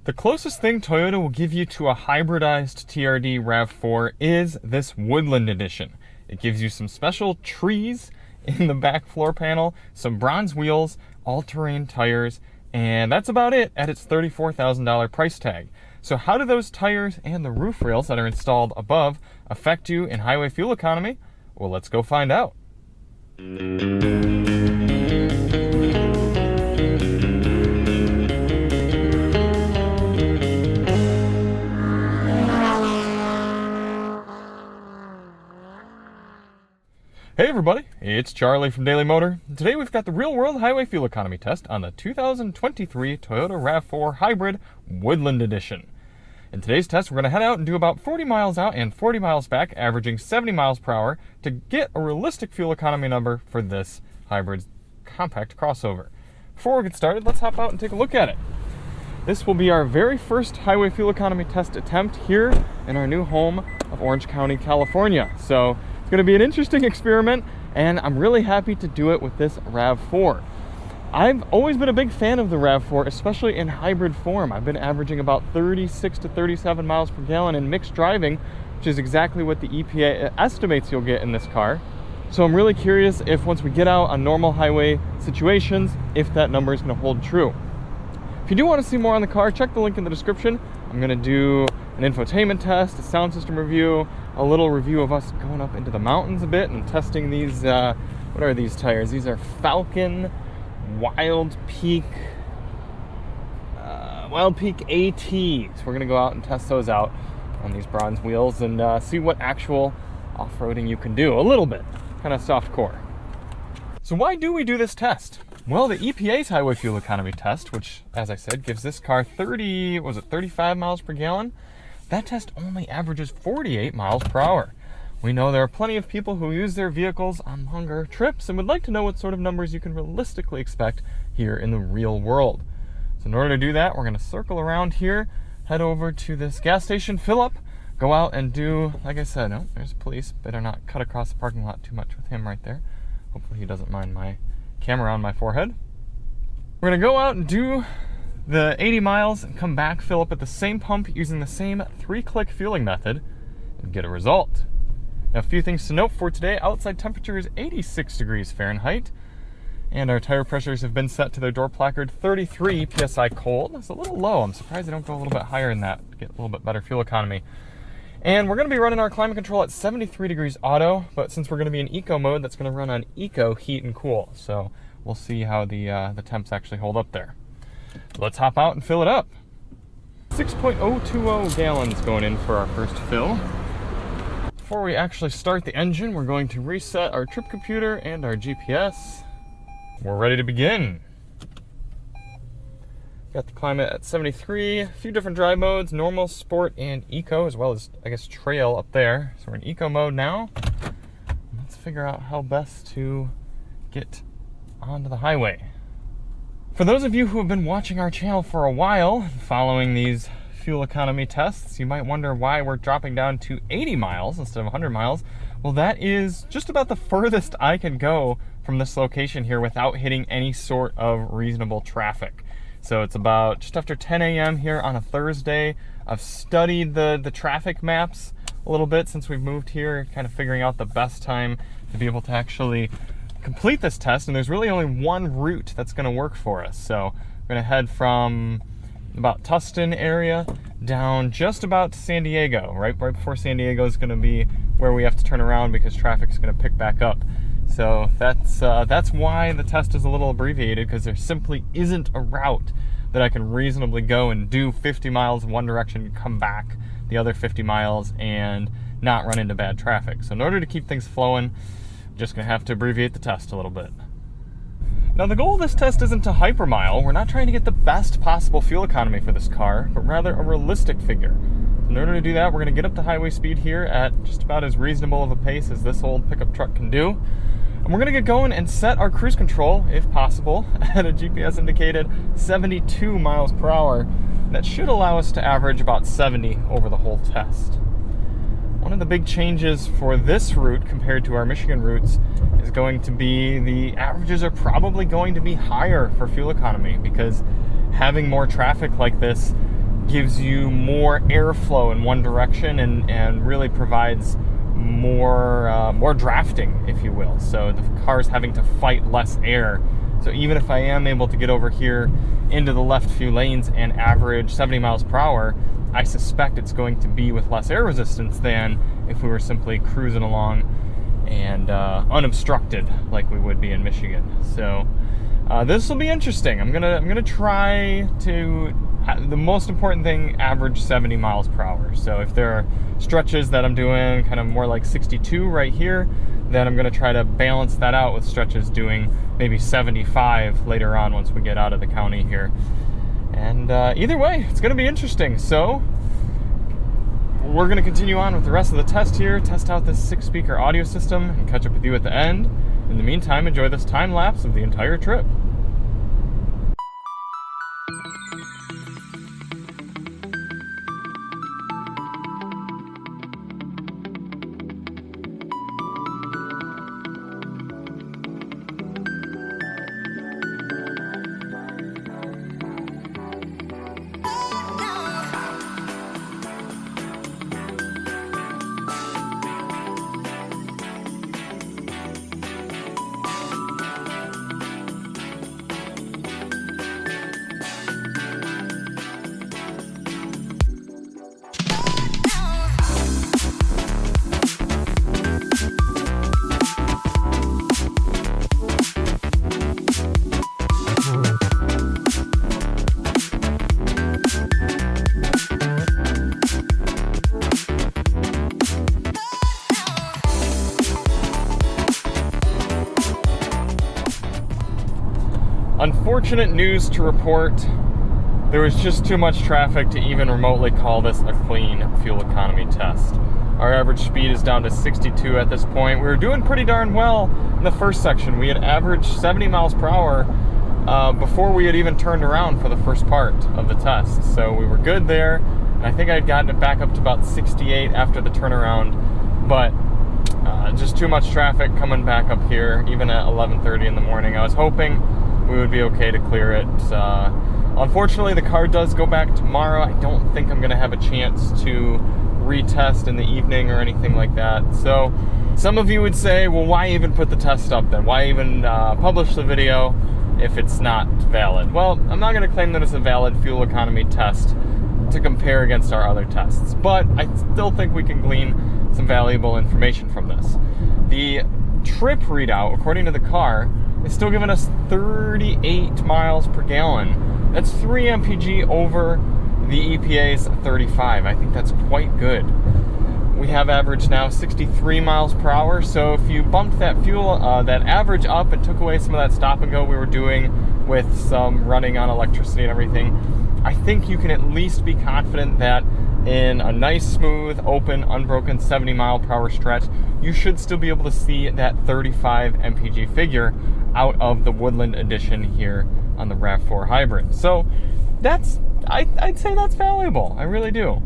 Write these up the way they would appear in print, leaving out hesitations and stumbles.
The closest thing Toyota will give you to a hybridized TRD RAV4 is this Woodland Edition. It gives you some special trees in the back floor panel, some bronze wheels, all-terrain tires, and that's about it at its $34,000 price tag. So how do those tires and the roof rails that are installed above affect you in highway fuel economy? Well, let's go find out. Hey everybody, it's Charlie from Daily Motor. Today we've got the real-world highway fuel economy test on the 2023 Toyota RAV4 Hybrid Woodland Edition. In today's test, we're going to head out and do about 40 miles out and 40 miles back, averaging 70 miles per hour to get a realistic fuel economy number for this hybrid compact crossover. Before we get started, let's hop out and take a look at it. This will be our very first highway fuel economy test attempt here in our new home of Orange County, California. So it's going to be an interesting experiment, and I'm really happy to do it with this RAV4. I've always been a big fan of the RAV4, especially in hybrid form. I've been averaging about 36 to 37 miles per gallon in mixed driving, which is exactly what the EPA estimates you'll get in this car. So I'm really curious if once we get out on normal highway situations, if that number is going to hold true. If you do want to see more on the car, check the link in the description. I'm going to do an infotainment test, a sound system review, a little review of us going up into the mountains a bit and testing these, what are these tires? These are Falcon Wild Peak ATs. We're going to go out and test those out on these bronze wheels and see what actual off-roading you can do. A little bit, kind of soft core. So why do we do this test? Well, the EPA's highway fuel economy test, which, as I said, gives this car 35 miles per gallon, that test only averages 48 miles per hour. We know there are plenty of people who use their vehicles on longer trips and would like to know what sort of numbers you can realistically expect here in the real world. So in order to do that, we're going to circle around here, head over to this gas station, fill up, go out and do, like I said, oh, there's police. Better not cut across the parking lot too much with him right there. Hopefully he doesn't mind my camera on my forehead. We're going to go out and do the 80 miles and come back, fill up at the same pump using the same 3-click fueling method and get a result. Now, a few things to note for today. Outside temperature is 86 degrees Fahrenheit, and our tire pressures have been set to their door placard 33 psi cold. That's a little low. I'm surprised they don't go a little bit higher than that to get a little bit better fuel economy. And we're going to be running our climate control at 73 degrees auto, but since we're going to be in eco mode, that's going to run on eco heat and cool. So we'll see how the temps actually hold up there. Let's hop out and fill it up. 6.020 gallons going in for our first fill. Before we actually start the engine, we're going to reset our trip computer and our GPS. We're ready to begin. Got the climate at 73, a few different drive modes, normal, sport, and eco, as well as, I guess, trail up there. So we're in eco mode now. Let's figure out how best to get onto the highway. For those of you who have been watching our channel for a while, following these fuel economy tests, you might wonder why we're dropping down to 80 miles instead of 100 miles. Well, that is just about the furthest I can go from this location here without hitting any sort of reasonable traffic. So it's about just after 10 a.m. here on a Thursday. I've studied the traffic maps a little bit since we've moved here, kind of figuring out the best time to be able to actually complete this test, and there's really only one route that's going to work for us. So we're going to head from about Tustin area down just about to San Diego. Right before San Diego is going to be where we have to turn around because traffic is going to pick back up. So that's why the test is a little abbreviated, because there simply isn't a route that I can reasonably go and do 50 miles in one direction and come back the other 50 miles and not run into bad traffic. So in order to keep things flowing, I'm just going to have to abbreviate the test a little bit. Now, the goal of this test isn't to hypermile. We're not trying to get the best possible fuel economy for this car, but rather a realistic figure. In order to do that, we're going to get up to highway speed here at just about as reasonable of a pace as this old pickup truck can do. And we're going to get going and set our cruise control, if possible, at a GPS indicated 72 miles per hour. That should allow us to average about 70 over the whole test. One of the big changes for this route compared to our Michigan routes is going to be the averages are probably going to be higher for fuel economy, because having more traffic like this gives you more airflow in one direction and really provides more drafting, if you will. So the car's having to fight less air. So even if I am able to get over here into the left few lanes and average 70 miles per hour, I suspect it's going to be with less air resistance than if we were simply cruising along and unobstructed like we would be in Michigan. So this will be interesting. I'm gonna try to, the most important thing, average 70 miles per hour. So if there are stretches that I'm doing kind of more like 62 right here, then I'm gonna try to balance that out with stretches doing maybe 75 later on once we get out of the county here. And either way, it's gonna be interesting. So we're gonna continue on with the rest of the test here, test out this 6-speaker audio system, and catch up with you at the end. In the meantime, enjoy this time lapse of the entire trip. Unfortunate news to report. There was just too much traffic to even remotely call this a clean fuel economy test. Our average speed is down to 62 at this point. We were doing pretty darn well in the first section. We had averaged 70 miles per hour before we had even turned around for the first part of the test. So we were good there. And I think I had gotten it back up to about 68 after the turnaround, but just too much traffic coming back up here, even at 11:30 in the morning. I was hoping we would be okay to clear it. Unfortunately, the car does go back tomorrow. I don't think I'm gonna have a chance to retest in the evening or anything like that. So some of you would say, well, why even put the test up then? Why even publish the video if it's not valid? Well, I'm not gonna claim that it's a valid fuel economy test to compare against our other tests, but I still think we can glean some valuable information from this. The trip readout, according to the car, is still giving us 38 miles per gallon. That's 3 MPG over the EPA's 35. I think that's quite good. We have averaged now 63 miles per hour, so if you bumped that fuel, that average up and took away some of that stop and go we were doing with some running on electricity and everything, I think you can at least be confident that in a nice, smooth, open, unbroken 70 mile per hour stretch, you should still be able to see that 35 MPG figure out of the Woodland Edition here on the RAV4 hybrid. So that's, I'd say that's valuable. I really do.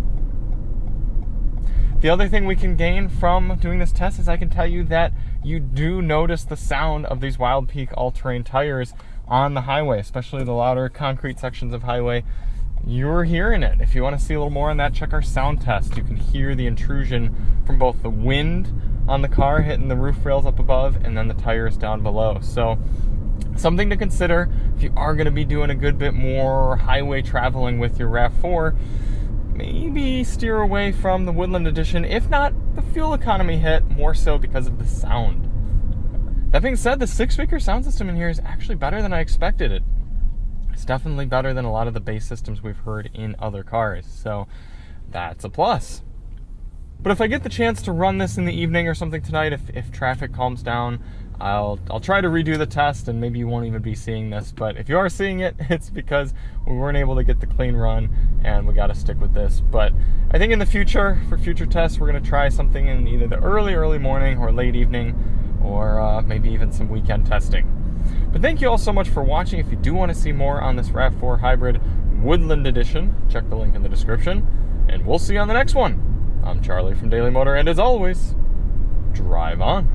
The other thing we can gain from doing this test is I can tell you that you do notice the sound of these Wild Peak all-terrain tires on the highway, especially the louder concrete sections of highway. You're hearing it. If you want to see a little more on that, check our sound test. You can hear the intrusion from both the wind on the car hitting the roof rails up above and then the tires down below. So something to consider if you are going to be doing a good bit more highway traveling with your RAV4. Maybe steer away from the Woodland Edition, if not the fuel economy hit, more so because of the sound. That being said, the 6-speaker sound system in here is actually better than I expected it. It's definitely better than a lot of the bass systems we've heard in other cars, so that's a plus. But if I get the chance to run this in the evening or something tonight, if traffic calms down, I'll try to redo the test, and maybe you won't even be seeing this. But if you are seeing it, it's because we weren't able to get the clean run, and we got to stick with this. But I think in the future, for future tests, we're going to try something in either the early morning or late evening, or maybe even some weekend testing. But thank you all so much for watching. If you do want to see more on this RAV4 Hybrid Woodland Edition, check the link in the description, and we'll see you on the next one. I'm Charlie from Daily Motor, and as always, drive on.